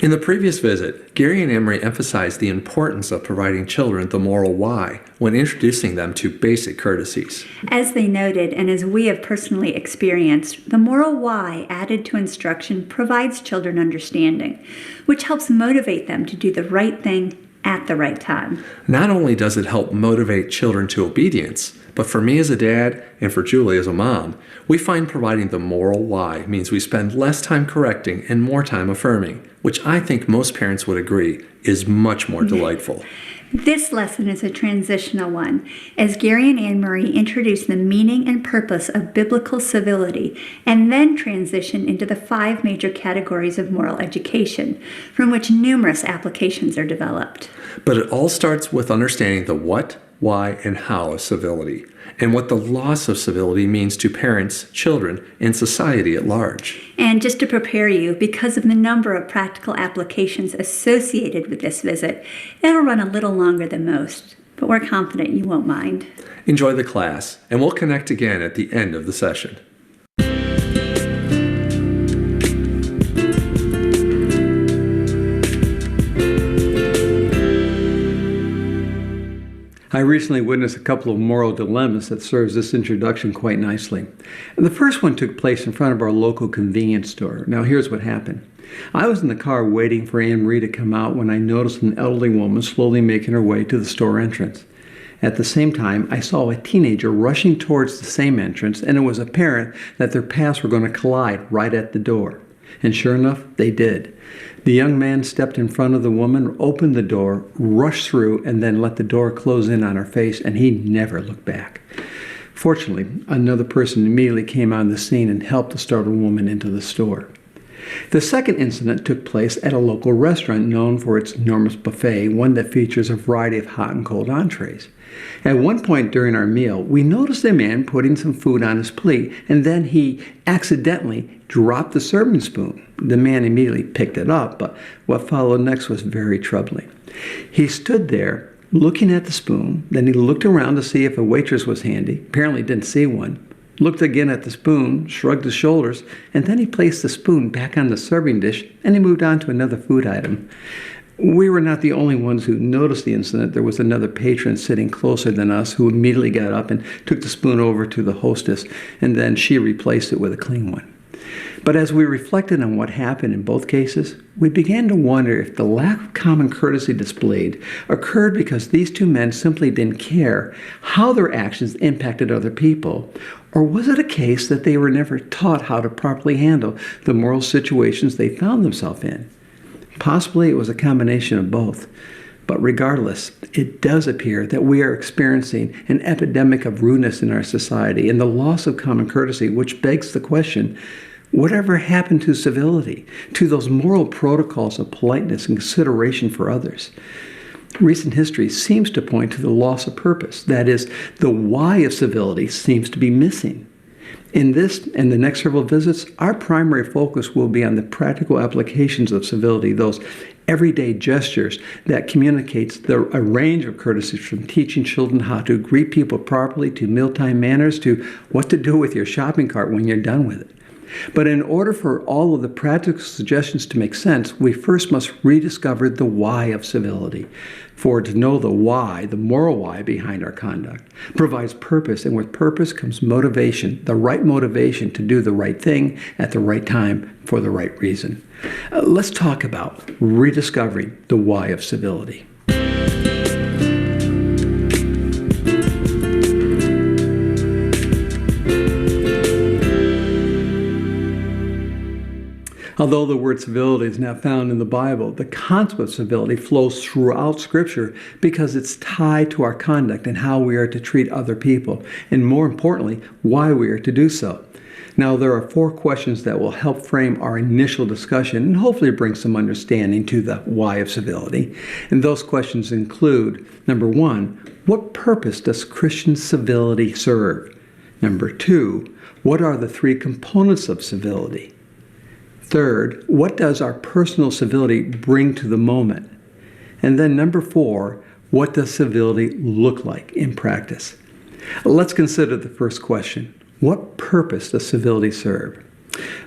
In the previous visit, Gary and Emery emphasized the importance of providing children the moral why when introducing them to basic courtesies. As they noted, and as we have personally experienced, the moral why added to instruction provides children understanding, which helps motivate them to do the right thing at the right time. Not only does it help motivate children to obedience, but for me as a dad and for Julie as a mom, we find providing the moral why means we spend less time correcting and more time affirming, which I think most parents would agree is much more delightful. This lesson is a transitional one, as Gary and Anne-Marie introduce the meaning and purpose of biblical civility and then transition into the 5 major categories of moral education, from which numerous applications are developed. But it all starts with understanding the what, why, and how of civility, and what the loss of civility means to parents, children, and society at large. And just to prepare you, because of the number of practical applications associated with this visit, it'll run a little longer than most, but we're confident you won't mind. Enjoy the class, and we'll connect again at the end of the session. I recently witnessed a couple of moral dilemmas that serves this introduction quite nicely. And the first one took place in front of our local convenience store. Now here's what happened. I was in the car waiting for Anne-Marie to come out when I noticed an elderly woman slowly making her way to the store entrance. At the same time, I saw a teenager rushing towards the same entrance, and it was apparent that their paths were going to collide right at the door. And sure enough, they did. The young man stepped in front of the woman, opened the door, rushed through, and then let the door close in on her face, and he never looked back. Fortunately, another person immediately came on the scene and helped the startled woman into the store. The second incident took place at a local restaurant known for its enormous buffet, one that features a variety of hot and cold entrees. At one point during our meal, we noticed a man putting some food on his plate, and then he accidentally dropped the serving spoon. The man immediately picked it up, but what followed next was very troubling. He stood there looking at the spoon, then he looked around to see if a waitress was handy, apparently didn't see one, looked again at the spoon, shrugged his shoulders, and then he placed the spoon back on the serving dish, and he moved on to another food item. We were not the only ones who noticed the incident. There was another patron sitting closer than us who immediately got up and took the spoon over to the hostess, and then she replaced it with a clean one. But as we reflected on what happened in both cases, we began to wonder if the lack of common courtesy displayed occurred because these two men simply didn't care how their actions impacted other people, or was it a case that they were never taught how to properly handle the moral situations they found themselves in? Possibly it was a combination of both. But regardless, it does appear that we are experiencing an epidemic of rudeness in our society and the loss of common courtesy, which begs the question, whatever happened to civility, to those moral protocols of politeness and consideration for others? Recent history seems to point to the loss of purpose. That is, the why of civility seems to be missing. In this and the next several visits, our primary focus will be on the practical applications of civility, those everyday gestures that communicates a range of courtesies, from teaching children how to greet people properly to mealtime manners to what to do with your shopping cart when you're done with it. But in order for all of the practical suggestions to make sense, we first must rediscover the why of civility. For to know the why, the moral why behind our conduct, provides purpose, and with purpose comes motivation, the right motivation to do the right thing at the right time for the right reason. Let's talk about rediscovering the why of civility. Although the word civility is not found in the Bible, the concept of civility flows throughout Scripture because it's tied to our conduct and how we are to treat other people, and more importantly, why we are to do so. Now, there are 4 questions that will help frame our initial discussion and hopefully bring some understanding to the why of civility. And those questions include, number 1, what purpose does Christian civility serve? Number 2, what are the 3 components of civility? Third, what does our personal civility bring to the moment? And then number 4, what does civility look like in practice? Let's consider the first question. What purpose does civility serve?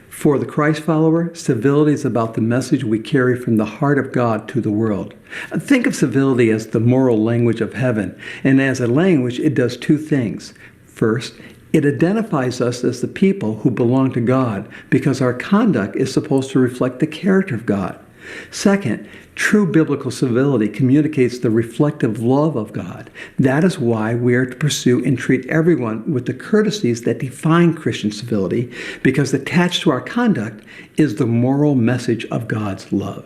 For the Christ follower, civility is about the message we carry from the heart of God to the world. Think of civility as the moral language of heaven, and as a language, it does 2 things. First, it identifies us as the people who belong to God because our conduct is supposed to reflect the character of God. Second, true biblical civility communicates the reflective love of God. That is why we are to pursue and treat everyone with the courtesies that define Christian civility, because attached to our conduct is the moral message of God's love.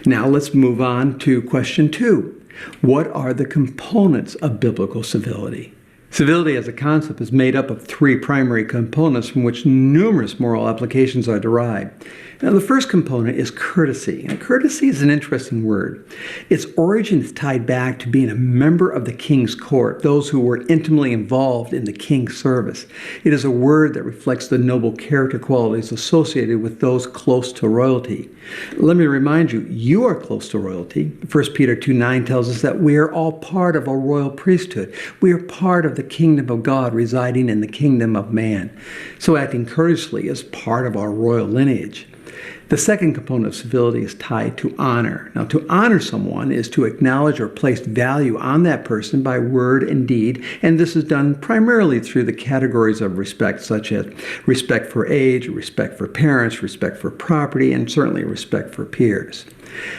Now let's move on to question 2. What are the components of biblical civility? Civility as a concept is made up of 3 primary components from which numerous moral applications are derived. Now, the first component is courtesy. And courtesy is an interesting word. Its origin is tied back to being a member of the king's court, those who were intimately involved in the king's service. It is a word that reflects the noble character qualities associated with those close to royalty. Let me remind you, you are close to royalty. 1 Peter 2:9 tells us that we are all part of a royal priesthood. We are part of the kingdom of God residing in the kingdom of man. So acting courteously is part of our royal lineage. The second component of civility is tied to honor. Now, to honor someone is to acknowledge or place value on that person by word and deed, and this is done primarily through the categories of respect, such as respect for age, respect for parents, respect for property, and certainly respect for peers.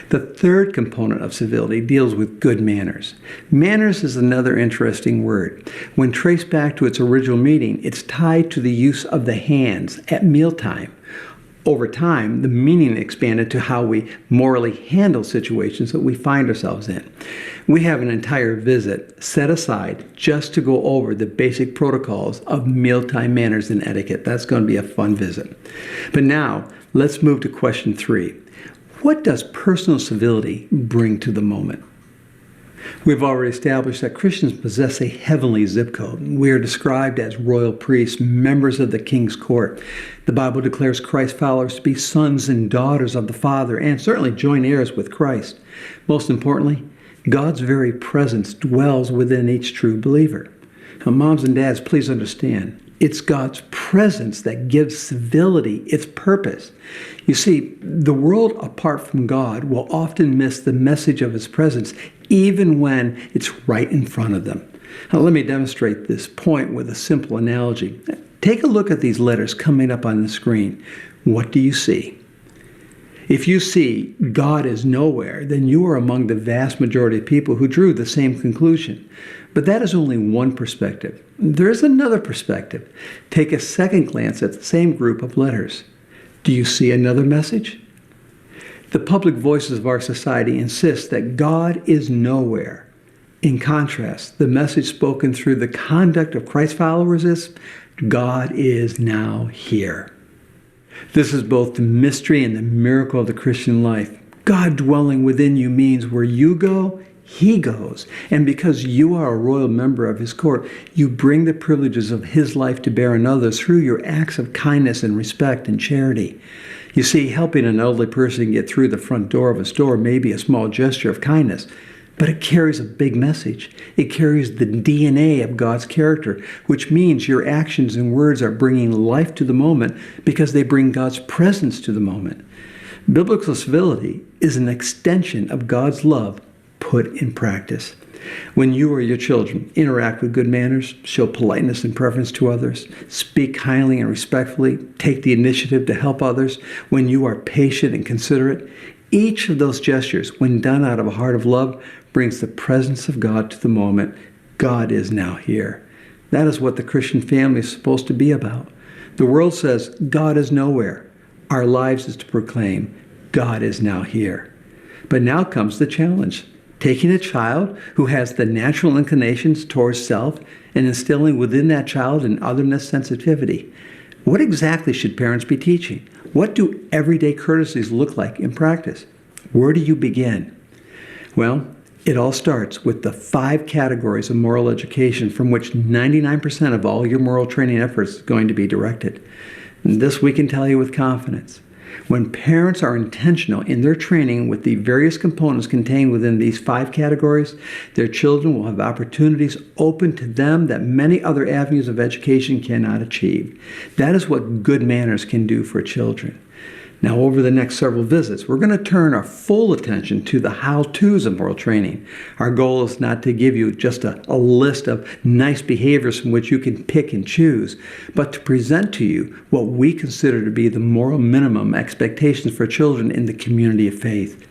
The third component of civility deals with good manners. Manners is another interesting word. When traced back to its original meaning, it's tied to the use of the hands at mealtime. Over time, the meaning expanded to how we morally handle situations that we find ourselves in. We have an entire visit set aside just to go over the basic protocols of mealtime manners and etiquette. That's going to be a fun visit. But now, let's move to question 3. What does personal civility bring to the moment? We've already established that Christians possess a heavenly zip code. We are described as royal priests, members of the king's court. The Bible declares Christ followers to be sons and daughters of the Father, and certainly joint heirs with Christ. Most importantly, God's very presence dwells within each true believer. Now, moms and dads, please understand, it's God's presence that gives civility its purpose. You see, the world apart from God will often miss the message of His presence, even when it's right in front of them. Now, let me demonstrate this point with a simple analogy. Take a look at these letters coming up on the screen. What do you see? If you see God is nowhere, then you are among the vast majority of people who drew the same conclusion. But that is only one perspective. There's another perspective. Take a second glance at the same group of letters. Do you see another message? The public voices of our society insist that God is nowhere. In contrast, the message spoken through the conduct of Christ followers is, God is now here. This is both the mystery and the miracle of the Christian life. God dwelling within you means where you go, He goes. And because you are a royal member of His court, you bring the privileges of His life to bear on others through your acts of kindness and respect and charity. You see, helping an elderly person get through the front door of a store may be a small gesture of kindness, but it carries a big message. It carries the DNA of God's character, which means your actions and words are bringing life to the moment because they bring God's presence to the moment. Biblical civility is an extension of God's love put in practice. When you or your children interact with good manners, show politeness and preference to others, speak kindly and respectfully, take the initiative to help others, when you are patient and considerate, each of those gestures, when done out of a heart of love, brings the presence of God to the moment. God is now here. That is what the Christian family is supposed to be about. The world says God is nowhere. Our lives is to proclaim God is now here. But now comes the challenge. Taking a child who has the natural inclinations towards self and instilling within that child an otherness sensitivity. What exactly should parents be teaching? What do everyday courtesies look like in practice? Where do you begin? Well, It all starts with the 5 categories of moral education from which 99% of all your moral training efforts is going to be directed. And this we can tell you with confidence. When parents are intentional in their training with the various components contained within these 5 categories, their children will have opportunities open to them that many other avenues of education cannot achieve. That is what good manners can do for children. Now, over the next several visits, we're going to turn our full attention to the how-tos of moral training. Our goal is not to give you just a list of nice behaviors from which you can pick and choose, but to present to you what we consider to be the moral minimum expectations for children in the community of faith.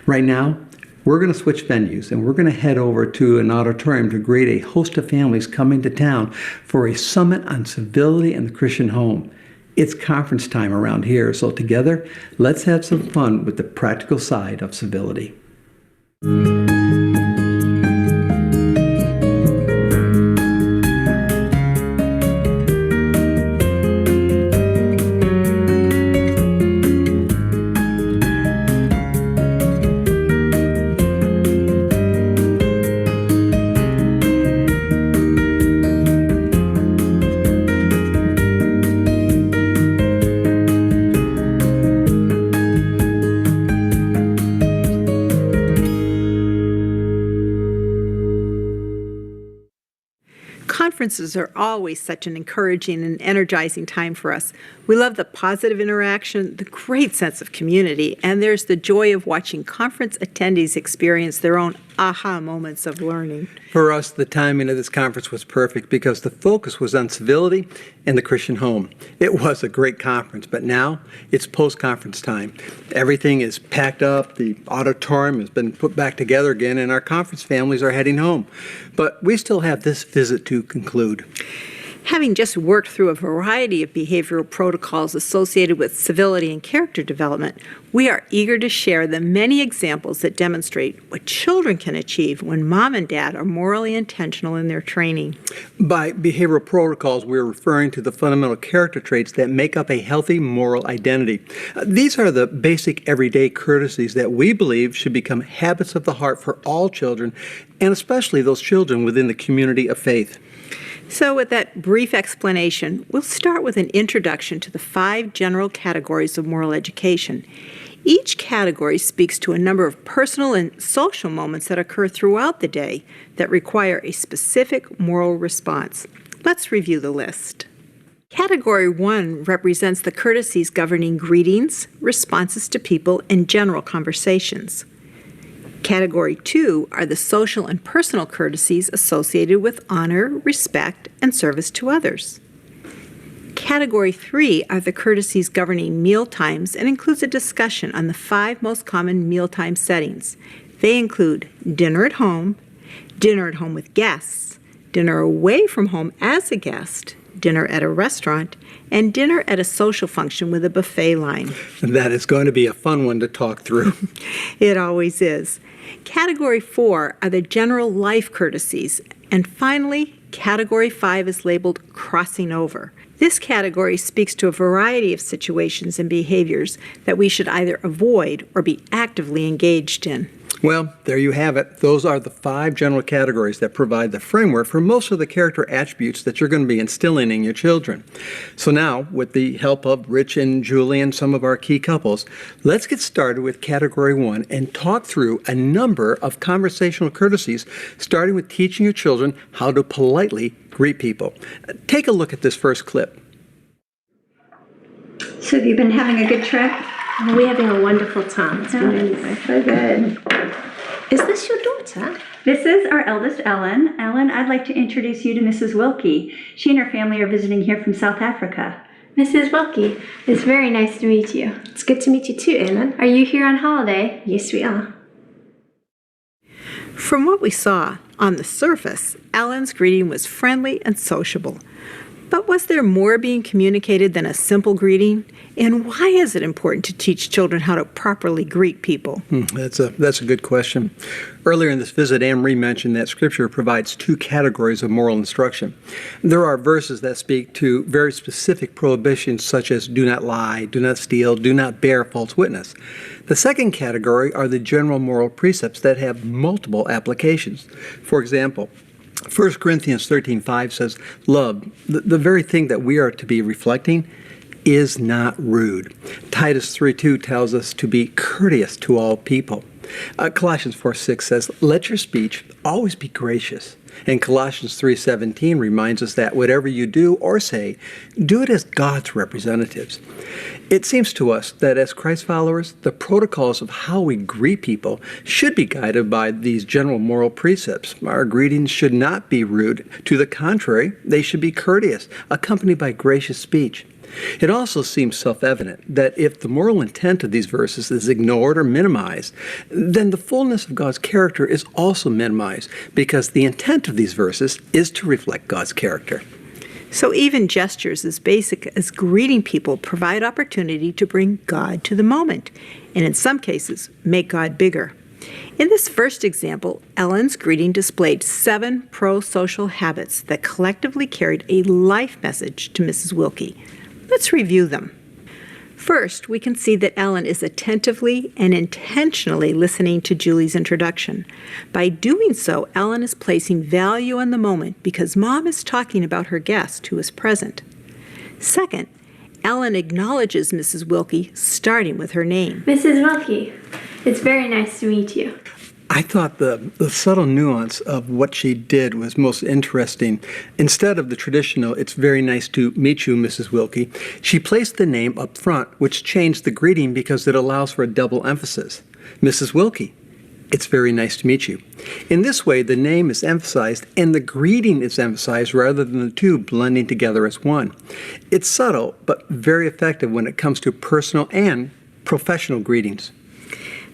Right now, we're going to switch venues, and we're going to head over to an auditorium to greet a host of families coming to town for a summit on civility and the Christian home. It's conference time around here, so together, let's have some fun with the practical side of civility. Conferences are always such an encouraging and energizing time for us. We love the positive interaction, the great sense of community, and there's the joy of watching conference attendees experience their own aha moments of learning. For us, the timing of this conference was perfect because the focus was on civility and the Christian home. It was a great conference, but now it's post-conference time. Everything is packed up, the auditorium has been put back together again, and our conference families are heading home. But we still have this visit to conclude. Having just worked through a variety of behavioral protocols associated with civility and character development, we are eager to share the many examples that demonstrate what children can achieve when mom and dad are morally intentional in their training. By behavioral protocols, we're referring to the fundamental character traits that make up a healthy moral identity. These are the basic everyday courtesies that we believe should become habits of the heart for all children, and especially those children within the community of faith. So with that brief explanation, we'll start with an introduction to the 5 general categories of moral education. Each category speaks to a number of personal and social moments that occur throughout the day that require a specific moral response. Let's review the list. Category 1 represents the courtesies governing greetings, responses to people, and general conversations. Category 2 are the social and personal courtesies associated with honor, respect, and service to others. Category 3 are the courtesies governing meal times and includes a discussion on the 5 most common mealtime settings. They include dinner at home with guests, dinner away from home as a guest, dinner at a restaurant, and dinner at a social function with a buffet line. That is going to be a fun one to talk through. It always is. Category 4 are the general life courtesies. And finally, Category 5 is labeled crossing over. This category speaks to a variety of situations and behaviors that we should either avoid or be actively engaged in. Well, there you have it. Those are the 5 general categories that provide the framework for most of the character attributes that you're going to be instilling in your children. So now, with the help of Rich and Julie and some of our key couples, let's get started with Category 1 and talk through a number of conversational courtesies, starting with teaching your children how to politely greet people. Take a look at this first clip. So have you been having a good trip? We're having a wonderful time. It's been really nice. So good. Is this your daughter? This is our eldest, Ellen. Ellen, I'd like to introduce you to Mrs. Wilkie. She and her family are visiting here from South Africa. Mrs. Wilkie, it's very nice to meet you. It's good to meet you too, Ellen. Are you here on holiday? Yes, we are. From what we saw, on the surface, Ellen's greeting was friendly and sociable. But was there more being communicated than a simple greeting? And why is it important to teach children how to properly greet people? That's a good question. Earlier in this visit, Anne-Marie mentioned that Scripture provides two categories of moral instruction. There are verses that speak to very specific prohibitions such as do not lie, do not steal, do not bear false witness. The second category are the general moral precepts that have multiple applications. For example, 1 Corinthians 13:5 says, love, the very thing that we are to be reflecting, is not rude. Titus 3:2 tells us to be courteous to all people. Colossians 4:6 says, let your speech always be gracious. And Colossians 3:17 reminds us that whatever you do or say, do it as God's representatives. It seems to us that as Christ followers, the protocols of how we greet people should be guided by these general moral precepts. Our greetings should not be rude. To the contrary, they should be courteous, accompanied by gracious speech. It also seems self-evident that if the moral intent of these verses is ignored or minimized, then the fullness of God's character is also minimized, because the intent of these verses is to reflect God's character. So even gestures as basic as greeting people provide opportunity to bring God to the moment, and in some cases, make God bigger. In this first example, Ellen's greeting displayed 7 pro-social habits that collectively carried a life message to Mrs. Wilkie. Let's review them. First, we can see that Ellen is attentively and intentionally listening to Julie's introduction. By doing so, Ellen is placing value on the moment because Mom is talking about her guest who is present. Second, Ellen acknowledges Mrs. Wilkie, starting with her name. Mrs. Wilkie, it's very nice to meet you. I thought the subtle nuance of what she did was most interesting. Instead of the traditional, it's very nice to meet you, Mrs. Wilkie, she placed the name up front, which changed the greeting because it allows for a double emphasis. Mrs. Wilkie, it's very nice to meet you. In this way, the name is emphasized and the greeting is emphasized rather than the two blending together as one. It's subtle, but very effective when it comes to personal and professional greetings.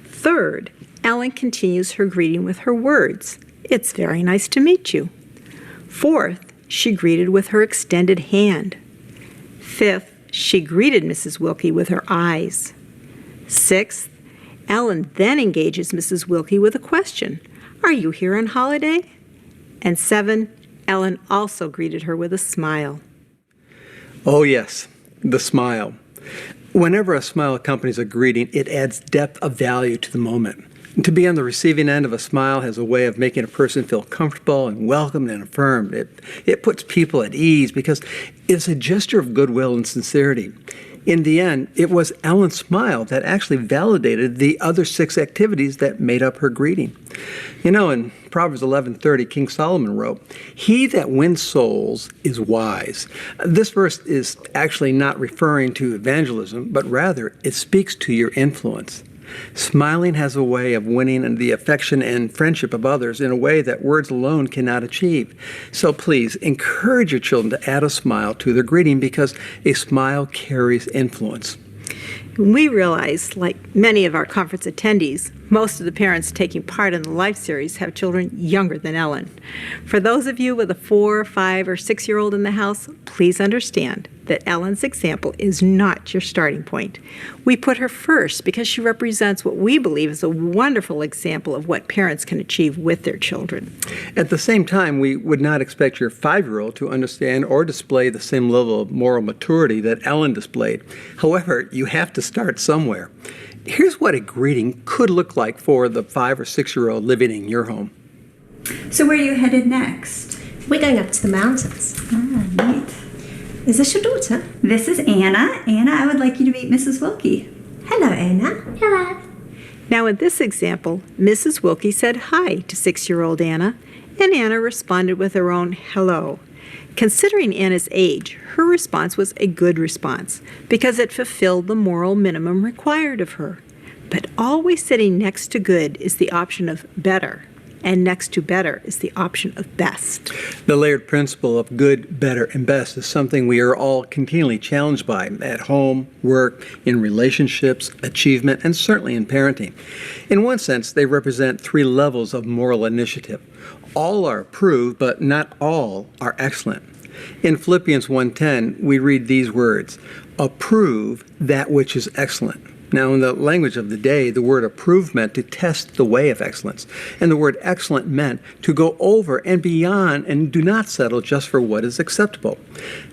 Third, Ellen continues her greeting with her words. It's very nice to meet you. Fourth, she greeted with her extended hand. Fifth, she greeted Mrs. Wilkie with her eyes. Sixth, Ellen then engages Mrs. Wilkie with a question. Are you here on holiday? And 7, Ellen also greeted her with a smile. Oh yes, the smile. Whenever a smile accompanies a greeting, it adds depth of value to the moment. To be on the receiving end of a smile has a way of making a person feel comfortable and welcomed and affirmed. It puts people at ease because it's a gesture of goodwill and sincerity. In the end, it was Ellen's smile that actually validated the other 6 activities that made up her greeting. You know, in Proverbs 11:30, King Solomon wrote, "He that wins souls is wise." This verse is actually not referring to evangelism, but rather it speaks to your influence. Smiling has a way of winning the affection and friendship of others in a way that words alone cannot achieve. So please encourage your children to add a smile to their greeting because a smile carries influence. We realize, like many of our conference attendees, most of the parents taking part in the Life Series have children younger than Ellen. For those of you with a 4, 5, or 6-year-old in the house, please understand that Ellen's example is not your starting point. We put her first because she represents what we believe is a wonderful example of what parents can achieve with their children. At the same time, we would not expect your 5-year-old to understand or display the same level of moral maturity that Ellen displayed. However, you have to start somewhere. Here's what a greeting could look like for the 5 or 6-year-old living in your home. So where are you headed next? We're going up to the mountains. Ah, neat. Is this your daughter? This is Anna. Anna, I would like you to meet Mrs. Wilkie. Hello, Anna. Hello. Now in this example, Mrs. Wilkie said hi to 6-year-old Anna, and Anna responded with her own hello. Considering Anna's age, her response was a good response because it fulfilled the moral minimum required of her. But always sitting next to good is the option of better, and next to better is the option of best. The layered principle of good, better, and best is something we are all continually challenged by at home, work, in relationships, achievement, and certainly in parenting. In one sense, they represent 3 levels of moral initiative. All are approved, but not all are excellent. In Philippians 1:10, we read these words, approve that which is excellent. Now, in the language of the day, the word approve meant to test the way of excellence, and the word excellent meant to go over and beyond and do not settle just for what is acceptable.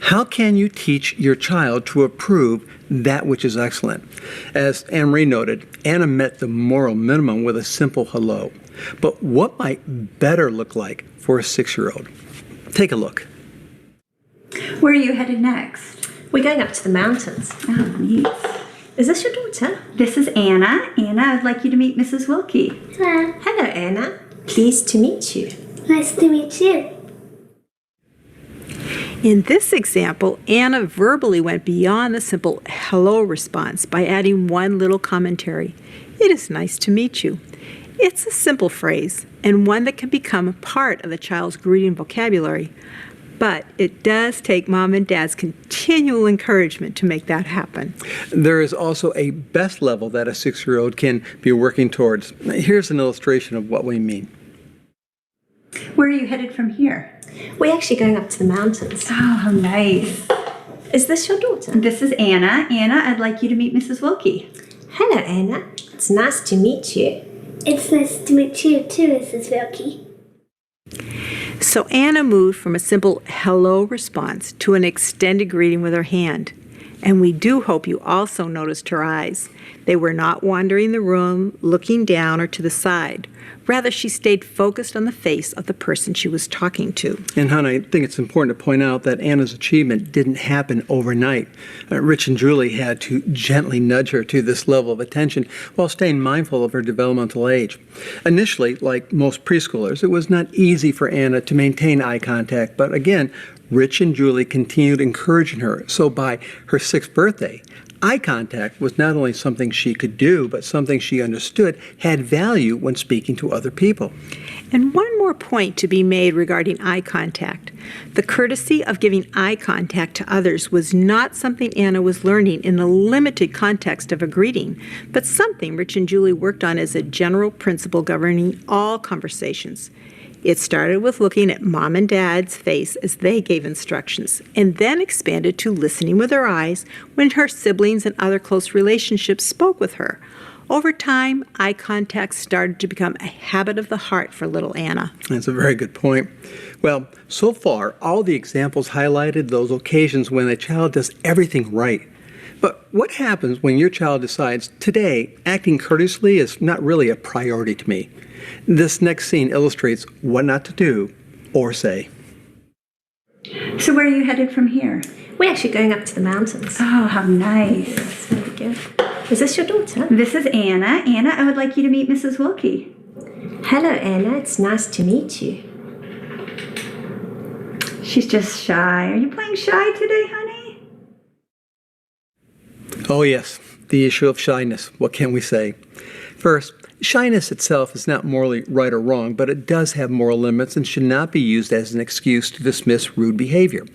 How can you teach your child to approve that which is excellent? As Anne-Marie noted, Anna met the moral minimum with a simple hello. But what might better look like for a 6-year-old? Take a look. Where are you headed next? We're going up to the mountains. Oh, neat. Is this your daughter? This is Anna. Anna, I'd like you to meet Mrs. Wilkie. Hello. Hello, Anna. Pleased to meet you. Nice to meet you. In this example, Anna verbally went beyond the simple hello response by adding one little commentary. It is nice to meet you. It's a simple phrase and one that can become a part of the child's greeting vocabulary. But it does take mom and dad's continual encouragement to make that happen. There is also a best level that a 6-year-old can be working towards. Here's an illustration of what we mean. Where are you headed from here? We're actually going up to the mountains. Oh, how nice. Is this your daughter? This is Anna. Anna, I'd like you to meet Mrs. Wilkie. Hello, Anna. It's nice to meet you. It's nice to meet you too, Mrs. Wilkie. So Anna moved from a simple hello response to an extended greeting with her hand. And we do hope you also noticed her eyes. They were not wandering the room, looking down or to the side. Rather, she stayed focused on the face of the person she was talking to. And, hon, I think it's important to point out that Anna's achievement didn't happen overnight. Rich and Julie had to gently nudge her to this level of attention while staying mindful of her developmental age. Initially, like most preschoolers, it was not easy for Anna to maintain eye contact, but again, Rich and Julie continued encouraging her. So by her 6th birthday, eye contact was not only something she could do, but something she understood had value when speaking to other people. And one more point to be made regarding eye contact. The courtesy of giving eye contact to others was not something Anna was learning in the limited context of a greeting, but something Rich and Julie worked on as a general principle governing all conversations. It started with looking at mom and dad's face as they gave instructions, and then expanded to listening with her eyes when her siblings and other close relationships spoke with her. Over time, eye contact started to become a habit of the heart for little Anna. That's a very good point. Well, so far, all the examples highlighted those occasions when a child does everything right. But what happens when your child decides, today, acting courteously is not really a priority to me? This next scene illustrates what not to do or say. So where are you headed from here? We're actually going up to the mountains. Oh, how nice. That's very good. Is this your daughter? This is Anna. Anna, I would like you to meet Mrs. Wilkie. Hello, Anna. It's nice to meet you. She's just shy. Are you playing shy today, honey? Oh yes, the issue of shyness. What can we say? First, shyness itself is not morally right or wrong, but it does have moral limits and should not be used as an excuse to dismiss rude behavior.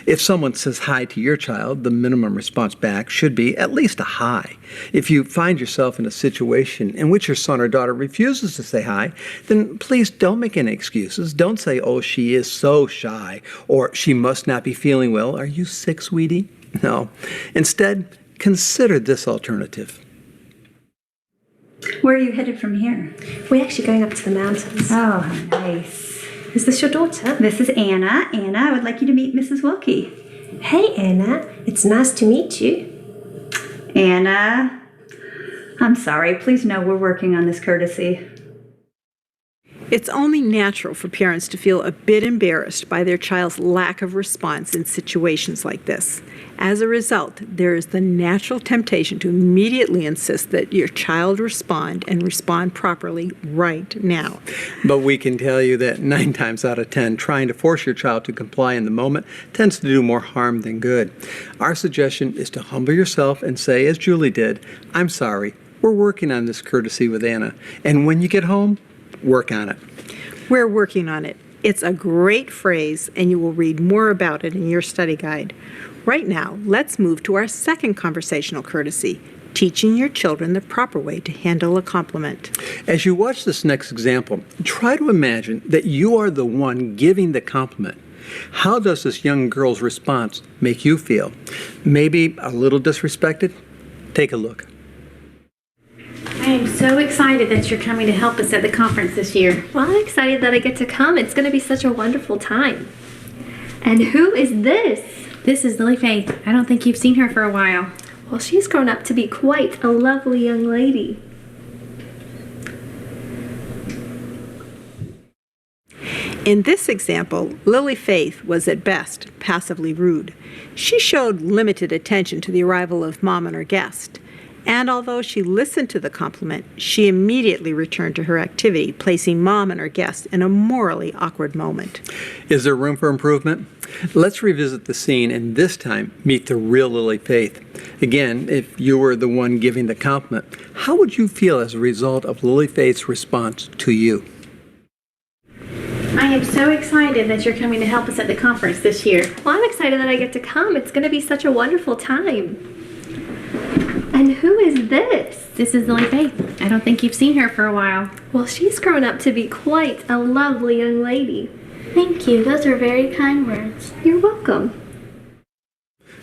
If someone says hi to your child, the minimum response back should be at least a hi. If you find yourself in a situation in which your son or daughter refuses to say hi, then please don't make any excuses. Don't say, oh, she is so shy, or she must not be feeling well. Are you sick, sweetie? No. Instead, consider this alternative. Where are you headed from here? We're actually going up to the mountains. Oh, how nice. Is this your daughter? This is Anna. Anna, I would like you to meet Mrs. Wilkie. Hey, Anna. It's nice to meet you. Anna, I'm sorry. Please know we're working on this courtesy. It's only natural for parents to feel a bit embarrassed by their child's lack of response in situations like this. As a result, there is the natural temptation to immediately insist that your child respond and respond properly right now. But we can tell you that 9 times out of 10, trying to force your child to comply in the moment tends to do more harm than good. Our suggestion is to humble yourself and say, as Julie did, I'm sorry, we're working on this courtesy with Anna. And when you get home, work on it. We're working on it. It's a great phrase, and you will read more about it in your study guide. Right now, let's move to our second conversational courtesy, teaching your children the proper way to handle a compliment. As you watch this next example, try to imagine that you are the one giving the compliment. How does this young girl's response make you feel? Maybe a little disrespected? Take a look. I am so excited that you're coming to help us at the conference this year. Well, I'm excited that I get to come. It's going to be such a wonderful time. And who is this? This is Lily Faith. I don't think you've seen her for a while. Well, she's grown up to be quite a lovely young lady. In this example, Lily Faith was at best passively rude. She showed limited attention to the arrival of Mom and her guest. And although she listened to the compliment, she immediately returned to her activity, placing Mom and her guest in a morally awkward moment. Is there room for improvement? Let's revisit the scene and this time meet the real Lily Faith. Again, if you were the one giving the compliment, how would you feel as a result of Lily Faith's response to you? I am so excited that you're coming to help us at the conference this year. Well, I'm excited that I get to come. It's going to be such a wonderful time. And who is this? This is Lily Faith. I don't think you've seen her for a while. Well, she's grown up to be quite a lovely young lady. Thank you. Those are very kind words. You're welcome.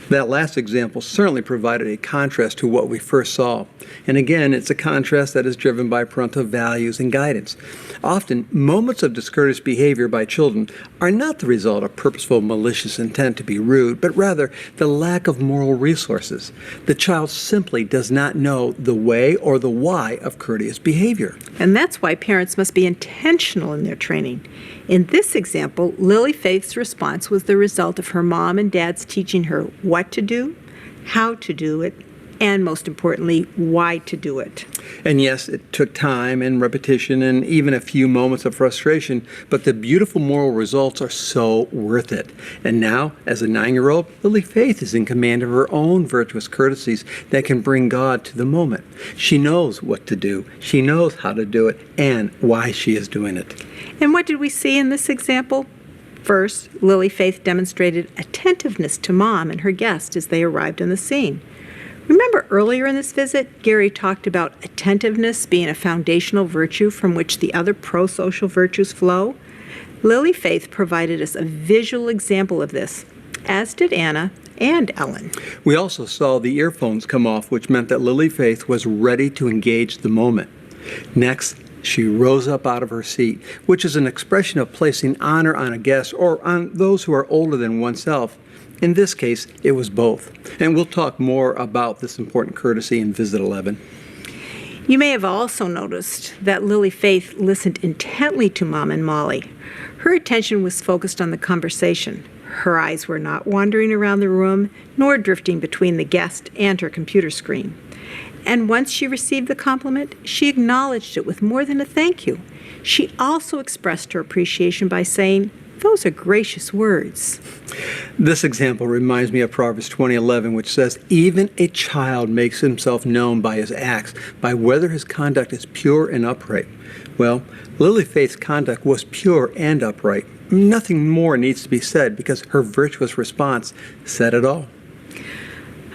That last example certainly provided a contrast to what we first saw. And again, it's a contrast that is driven by parental values and guidance. Often, moments of discourteous behavior by children are not the result of purposeful malicious intent to be rude, but rather the lack of moral resources. The child simply does not know the way or the why of courteous behavior. And that's why parents must be intentional in their training. In this example, Lily Faith's response was the result of her mom and dad's teaching her what to do, how to do it, and most importantly, why to do it. And yes, it took time and repetition and even a few moments of frustration, but the beautiful moral results are so worth it. And now, as a 9-year-old, Lily Faith is in command of her own virtuous courtesies that can bring God to the moment. She knows what to do, she knows how to do it, and why she is doing it. And what did we see in this example? First, Lily Faith demonstrated attentiveness to Mom and her guest as they arrived on the scene. Remember earlier in this visit, Gary talked about attentiveness being a foundational virtue from which the other pro-social virtues flow? Lily Faith provided us a visual example of this, as did Anna and Ellen. We also saw the earphones come off, which meant that Lily Faith was ready to engage the moment. Next, she rose up out of her seat, which is an expression of placing honor on a guest or on those who are older than oneself. In this case, it was both. And we'll talk more about this important courtesy in Visit 11. You may have also noticed that Lily Faith listened intently to Mom and Molly. Her attention was focused on the conversation. Her eyes were not wandering around the room, nor drifting between the guest and her computer screen. And once she received the compliment, she acknowledged it with more than a thank you. She also expressed her appreciation by saying, "Those are gracious words." This example reminds me of Proverbs 20:11, which says, "Even a child makes himself known by his acts, by whether his conduct is pure and upright." Well, Lily Faith's conduct was pure and upright. Nothing more needs to be said because her virtuous response said it all.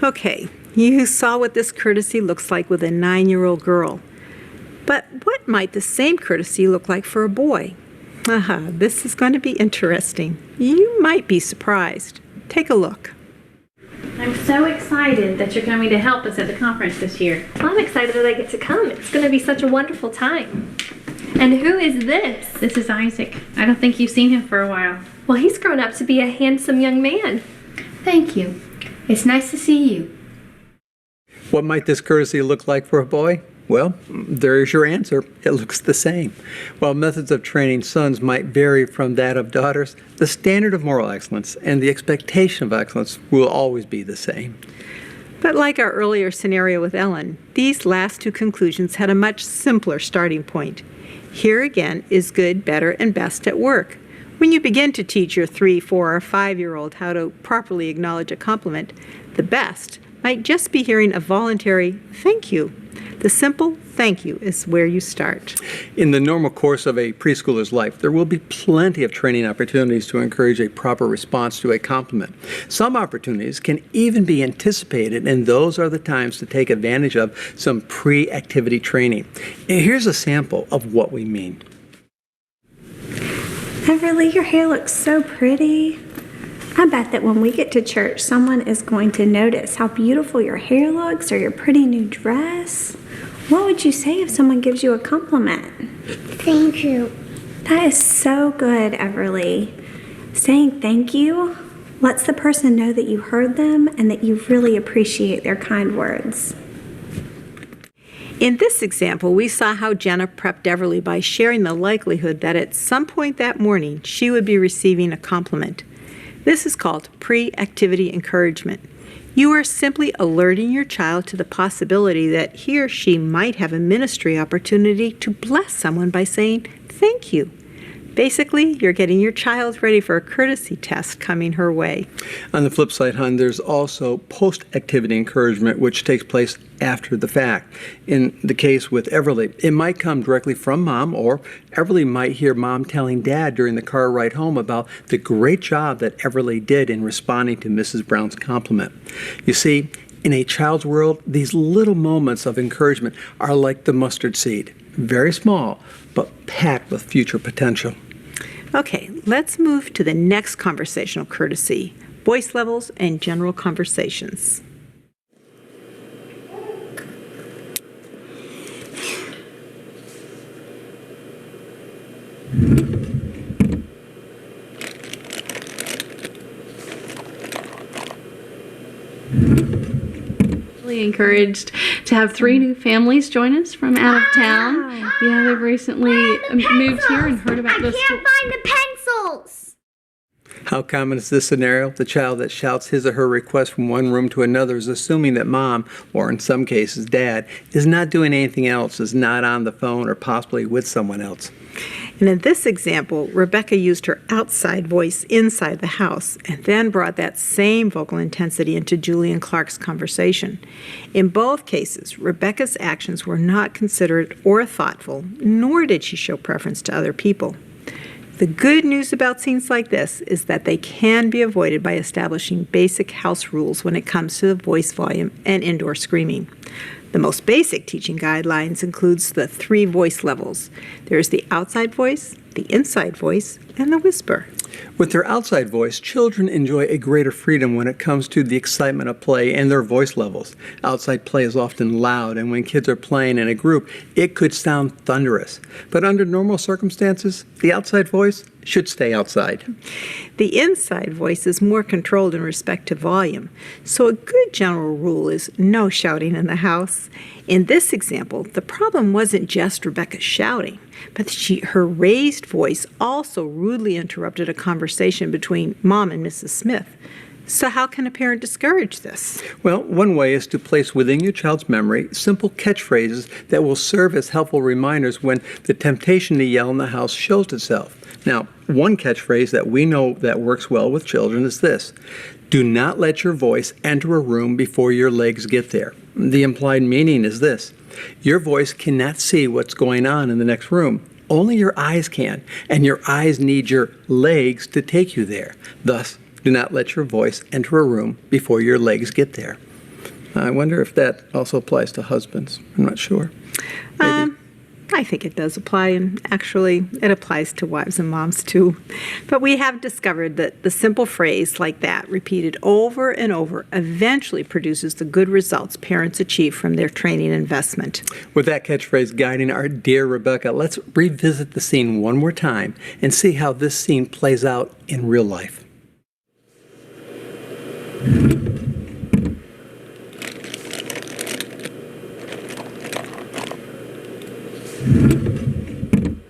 Okay, you saw what this courtesy looks like with a 9-year-old girl. But what might the same courtesy look like for a boy? This is going to be interesting. You might be surprised. Take a look. I'm so excited that you're coming to help us at the conference this year. Well, I'm excited that I get to come. It's going to be such a wonderful time. And who is this? This is Isaac. I don't think you've seen him for a while. Well, he's grown up to be a handsome young man. Thank you. It's nice to see you. What might this courtesy look like for a boy? Well, there's your answer. It looks the same. While methods of training sons might vary from that of daughters, the standard of moral excellence and the expectation of excellence will always be the same. But like our earlier scenario with Ellen, these last two conclusions had a much simpler starting point. Here again is good, better, and best at work. When you begin to teach your 3, 4, or 5-year-old how to properly acknowledge a compliment, the best might just be hearing a voluntary thank you. The simple thank you is where you start. In the normal course of a preschooler's life, there will be plenty of training opportunities to encourage a proper response to a compliment. Some opportunities can even be anticipated, and those are the times to take advantage of some pre-activity training. And here's a sample of what we mean. Everly, your hair looks so pretty. I bet that when we get to church, someone is going to notice how beautiful your hair looks or your pretty new dress. What would you say if someone gives you a compliment? Thank you. That is so good, Everly. Saying thank you lets the person know that you heard them and that you really appreciate their kind words. In this example, we saw how Jenna prepped Everly by sharing the likelihood that at some point that morning she would be receiving a compliment. This is called pre-activity encouragement. You are simply alerting your child to the possibility that he or she might have a ministry opportunity to bless someone by saying thank you. Basically, you're getting your child ready for a courtesy test coming her way. On the flip side, hon, there's also post-activity encouragement, which takes place after the fact. In the case with Everly, it might come directly from mom, or Everly might hear mom telling dad during the car ride home about the great job that Everly did in responding to Mrs. Brown's compliment. You see, in a child's world, these little moments of encouragement are like the mustard seed. Very small, but packed with future potential. Okay, let's move to the next conversational courtesy, voice levels and general conversations. Really encouraged to have 3 new families join us from out of town. Yeah, they've recently moved here and heard about this. I can't find the pencils. How common is this scenario? The child that shouts his or her request from one room to another is assuming that mom, or in some cases dad, is not doing anything else, is not on the phone or possibly with someone else. And in this example, Rebecca used her outside voice inside the house and then brought that same vocal intensity into Julie and Clark's conversation. In both cases, Rebecca's actions were not considerate or thoughtful, nor did she show preference to other people. The good news about scenes like this is that they can be avoided by establishing basic house rules when it comes to the voice volume and indoor screaming. The most basic teaching guidelines includes the 3 voice levels. There's the outside voice, the inside voice, and the whisper. With their outside voice, children enjoy a greater freedom when it comes to the excitement of play and their voice levels. Outside play is often loud, and when kids are playing in a group, it could sound thunderous. But under normal circumstances, the outside voice should stay outside. The inside voice is more controlled in respect to volume, so a good general rule is no shouting in the house. In this example, the problem wasn't just Rebecca shouting, but her raised voice also rudely interrupted a conversation between Mom and Mrs. Smith. So how can a parent discourage this? Well, one way is to place within your child's memory simple catchphrases that will serve as helpful reminders when the temptation to yell in the house shows itself. Now, one catchphrase that we know that works well with children is this: do not let your voice enter a room before your legs get there. The implied meaning is this: your voice cannot see what's going on in the next room. Only your eyes can, and your eyes need your legs to take you there. Thus, do not let your voice enter a room before your legs get there. I wonder if that also applies to husbands. I'm not sure. I think it does apply, and actually it applies to wives and moms too. But we have discovered that the simple phrase like that, repeated over and over, eventually produces the good results parents achieve from their training investment. With that catchphrase guiding our dear Rebecca, let's revisit the scene one more time and see how this scene plays out in real life.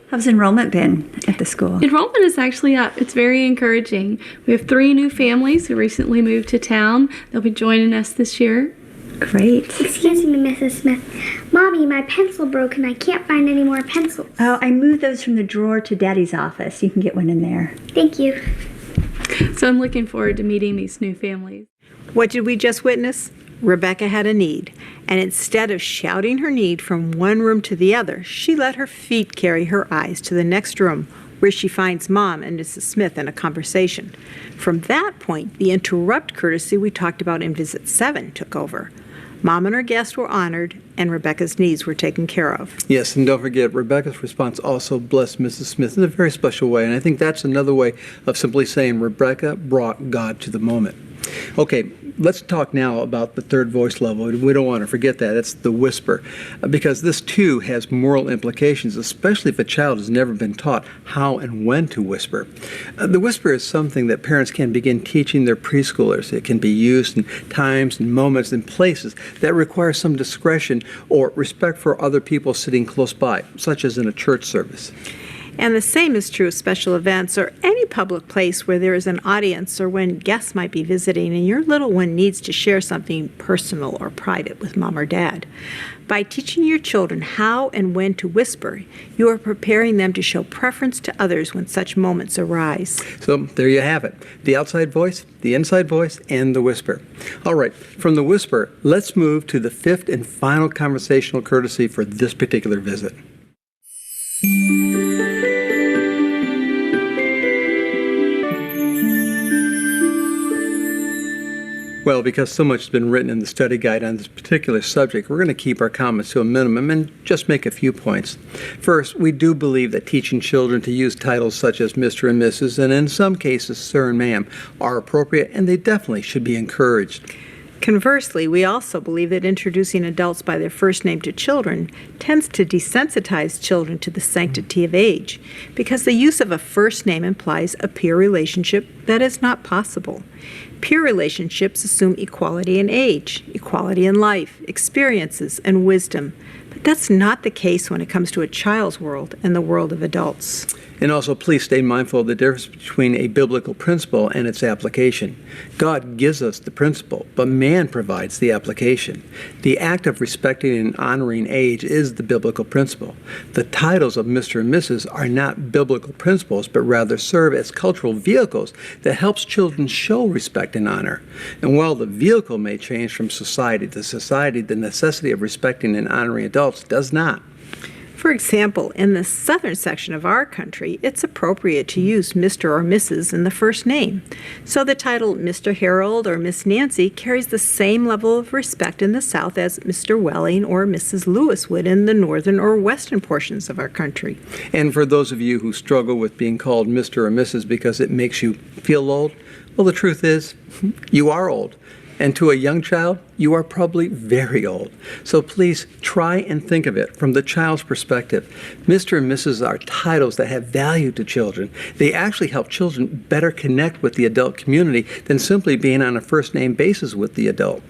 How's enrollment been at the school? Enrollment is actually up. It's very encouraging. We have 3 new families who recently moved to town. They'll be joining us this year. Great. Excuse me, Mrs. Smith. Mommy, my pencil broke and I can't find any more pencils. Oh, I moved those from the drawer to Daddy's office. You can get one in there. Thank you. So I'm looking forward to meeting these new families. What did we just witness? Rebecca had a need, and instead of shouting her need from one room to the other, she let her feet carry her eyes to the next room, where she finds Mom and Mrs. Smith in a conversation. From that point, the interrupt courtesy we talked about in Visit 7 took over. Mom and her guest were honored, and Rebecca's needs were taken care of. Yes, and don't forget, Rebecca's response also blessed Mrs. Smith in a very special way, and I think that's another way of simply saying Rebecca brought God to the moment. Okay, let's talk now about the third voice level. We don't want to forget that. It's the whisper, because this too has moral implications, especially if a child has never been taught how and when to whisper. The whisper is something that parents can begin teaching their preschoolers. It can be used in times and moments and places that require some discretion or respect for other people sitting close by, such as in a church service. And the same is true of special events or any public place where there is an audience or when guests might be visiting and your little one needs to share something personal or private with mom or dad. By teaching your children how and when to whisper, you are preparing them to show preference to others when such moments arise. So there you have it. The outside voice, the inside voice, and the whisper. All right, from the whisper, let's move to the fifth and final conversational courtesy for this particular visit. Well, because so much has been written in the study guide on this particular subject, we're going to keep our comments to a minimum and just make a few points. First, we do believe that teaching children to use titles such as Mr. and Mrs., and in some cases, Sir and Ma'am, are appropriate and they definitely should be encouraged. Conversely, we also believe that introducing adults by their first name to children tends to desensitize children to the sanctity of age, because the use of a first name implies a peer relationship that is not possible. Peer relationships assume equality in age, equality in life, experiences, and wisdom. But that's not the case when it comes to a child's world and the world of adults. And also, please stay mindful of the difference between a biblical principle and its application. God gives us the principle, but man provides the application. The act of respecting and honoring age is the biblical principle. The titles of Mr. and Mrs. are not biblical principles, but rather serve as cultural vehicles that helps children show respect and honor. And while the vehicle may change from society to society, the necessity of respecting and honoring adults does not. For example, in the southern section of our country, it's appropriate to use Mr. or Mrs. in the first name. So the title Mr. Harold or Miss Nancy carries the same level of respect in the South as Mr. Welling or Mrs. Lewis would in the northern or western portions of our country. And for those of you who struggle with being called Mr. or Mrs. because it makes you feel old, well, the truth is, you are old. And to a young child, you are probably very old. So please try and think of it from the child's perspective. Mr. and Mrs. are titles that have value to children. They actually help children better connect with the adult community than simply being on a first name basis with the adult.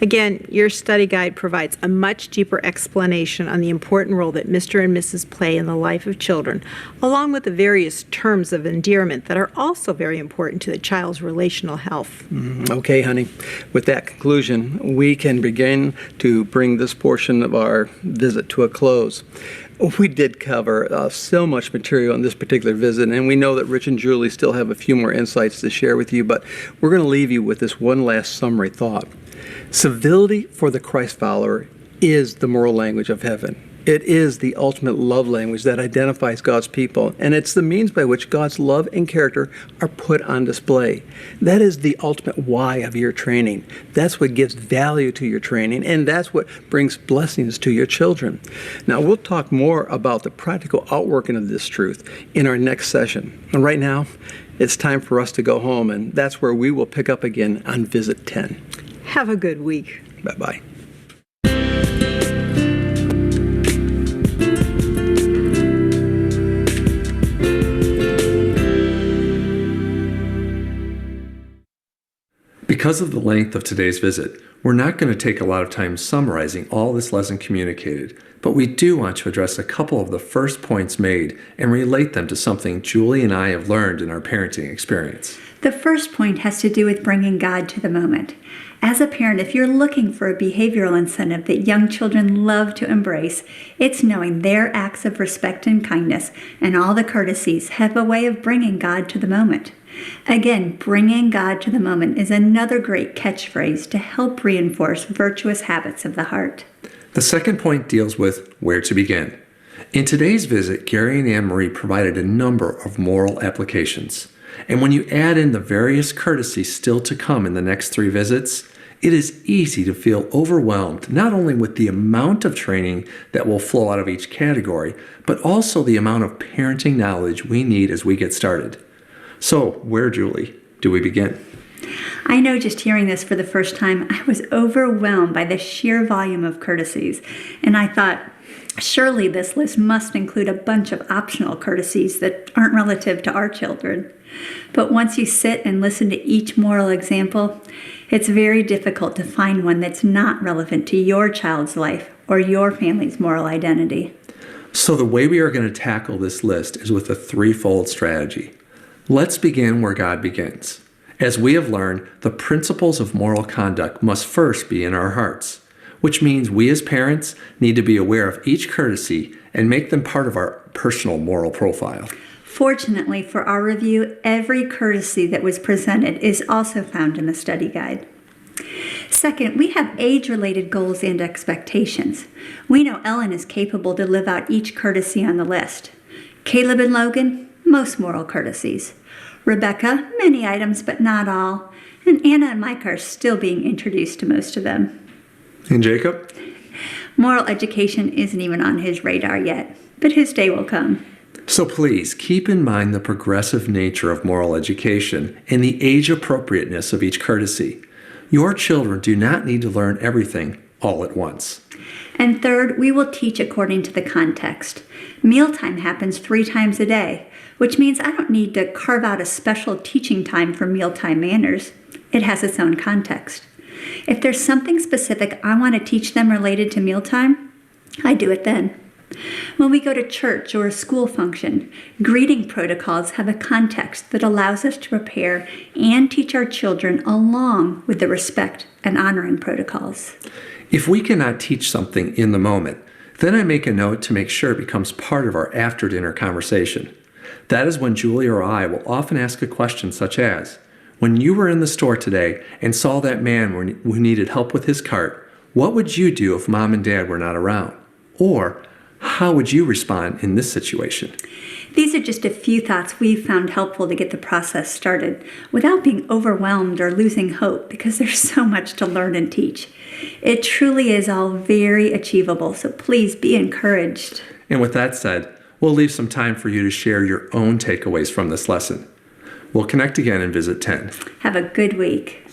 Again, your study guide provides a much deeper explanation on the important role that Mr. and Mrs. play in the life of children, along with the various terms of endearment that are also very important to the child's relational health. Okay, honey. With that conclusion, we can begin to bring this portion of our visit to a close. We did cover so much material in this particular visit, and we know that Rich and Julie still have a few more insights to share with you, but we're going to leave you with this one last summary thought. Civility for the Christ follower is the moral language of heaven. It is the ultimate love language that identifies God's people, and it's the means by which God's love and character are put on display. That is the ultimate why of your training. That's what gives value to your training, and that's what brings blessings to your children. Now, we'll talk more about the practical outworking of this truth in our next session. And right now, it's time for us to go home, and that's where we will pick up again on Visit 10. Have a good week. Bye-bye. Because of the length of today's visit, we're not going to take a lot of time summarizing all this lesson communicated, but we do want to address a couple of the first points made and relate them to something Julie and I have learned in our parenting experience. The first point has to do with bringing God to the moment. As a parent, if you're looking for a behavioral incentive that young children love to embrace, it's knowing their acts of respect and kindness and all the courtesies have a way of bringing God to the moment. Again, bringing God to the moment is another great catchphrase to help reinforce virtuous habits of the heart. The second point deals with where to begin. In today's visit, Gary and Anne Marie provided a number of moral applications. And when you add in the various courtesies still to come in the next 3 visits, It is easy to feel overwhelmed not only with the amount of training that will flow out of each category, but also the amount of parenting knowledge we need as we get started. So, where, Julie, do we begin? I know just hearing this for the first time, I was overwhelmed by the sheer volume of courtesies, and I thought, surely this list must include a bunch of optional courtesies that aren't relative to our children. But once you sit and listen to each moral example, it's very difficult to find one that's not relevant to your child's life or your family's moral identity. So the way we are going to tackle this list is with a threefold strategy. Let's begin where God begins. As we have learned, the principles of moral conduct must first be in our hearts, which means we as parents need to be aware of each courtesy and make them part of our personal moral profile. Fortunately for our review, every courtesy that was presented is also found in the study guide. Second, we have age-related goals and expectations. We know Ellen is capable to live out each courtesy on the list. Caleb and Logan, most moral courtesies. Rebecca, many items but not all. And Anna and Mike are still being introduced to most of them. And Jacob? Moral education isn't even on his radar yet, but his day will come. So please keep in mind the progressive nature of moral education and the age appropriateness of each courtesy. Your children do not need to learn everything all at once. And third, we will teach according to the context. Mealtime happens 3 times a day, which means I don't need to carve out a special teaching time for mealtime manners. It has its own context. If there's something specific I want to teach them related to mealtime, I do it then. When we go to church or a school function, greeting protocols have a context that allows us to prepare and teach our children along with the respect and honoring protocols. If we cannot teach something in the moment, then I make a note to make sure it becomes part of our after-dinner conversation. That is when Julie or I will often ask a question such as, when you were in the store today and saw that man who needed help with his cart, what would you do if mom and dad were not around? Or, how would you respond in this situation? These are just a few thoughts we've found helpful to get the process started without being overwhelmed or losing hope because there's so much to learn and teach. It truly is all very achievable, so please be encouraged. And with that said, we'll leave some time for you to share your own takeaways from this lesson. We'll connect again in Visit 10. Have a good week.